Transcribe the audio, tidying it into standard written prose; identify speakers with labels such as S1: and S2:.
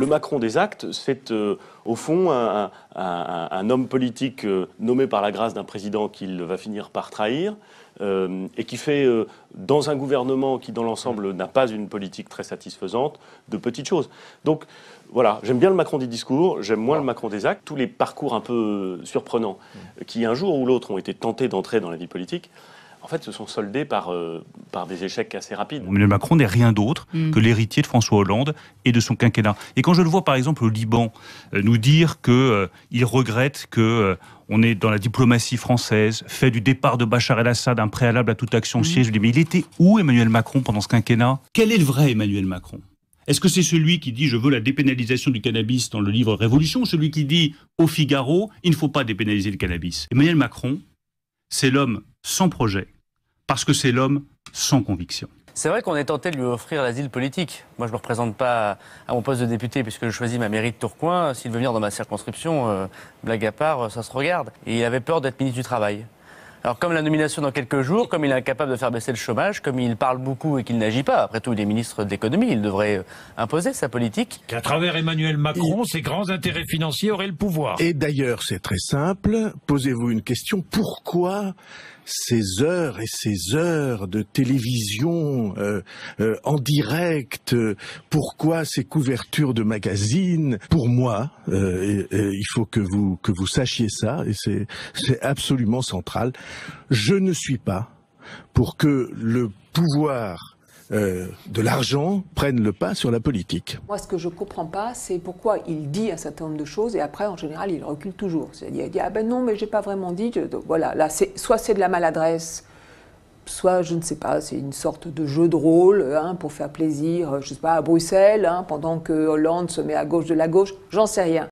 S1: Le Macron des actes, c'est au fond un homme politique nommé par la grâce d'un président qu'il va finir par trahir et qui fait, dans un gouvernement qui, dans l'ensemble, n'a pas une politique très satisfaisante, de petites choses. Donc, voilà, j'aime bien le Macron des discours, j'aime moins le Macron des actes. Tous les parcours un peu surprenants qui, un jour ou l'autre, ont été tentés d'entrer dans la vie politique, en fait, se sont soldés par des échecs assez rapides.
S2: Emmanuel Macron n'est rien d'autre que l'héritier de François Hollande et de son quinquennat. Et quand je le vois, par exemple, au Liban, nous dire qu'il regrette qu'on est dans la diplomatie française, fait du départ de Bachar el-Assad un préalable à toute action au siège, je dis, mais il était où Emmanuel Macron pendant ce quinquennat? Quel est le vrai Emmanuel Macron? Est-ce que c'est celui qui dit « je veux la dépénalisation du cannabis » dans le livre Révolution, ou celui qui dit au Figaro « il ne faut pas dépénaliser le cannabis » Emmanuel Macron, c'est l'homme sans projet, parce que c'est l'homme sans conviction.
S3: C'est vrai qu'on est tenté de lui offrir l'asile politique. Moi, je ne me représente pas à mon poste de député puisque je choisis ma mairie de Tourcoing. S'il veut venir dans ma circonscription, blague à part, ça se regarde. Et il avait peur d'être ministre du Travail. Alors, comme la nomination dans quelques jours, comme il est incapable de faire baisser le chômage, comme il parle beaucoup et qu'il n'agit pas, après tout, il est ministre de l'économie, il devrait imposer sa politique.
S4: Qu'à travers Emmanuel Macron, ses grands intérêts financiers auraient le pouvoir.
S5: Et d'ailleurs, c'est très simple. Posez-vous une question. Pourquoi ces heures et ces heures de télévision en direct? Pourquoi ces couvertures de magazines? Pour moi, il faut que vous sachiez ça, et c'est absolument central. Je ne suis pas pour que le pouvoir de l'argent prenne le pas sur la politique.
S6: Moi, ce que je ne comprends pas, c'est pourquoi il dit un certain nombre de choses et après, en général, il recule toujours. C'est-à-dire, il dit « Ah ben non, mais je n'ai pas vraiment dit. » Donc, voilà, là, soit c'est de la maladresse, soit, je ne sais pas, c'est une sorte de jeu de rôle pour faire plaisir, je ne sais pas, à Bruxelles, pendant que Hollande se met à gauche de la gauche, j'en sais rien.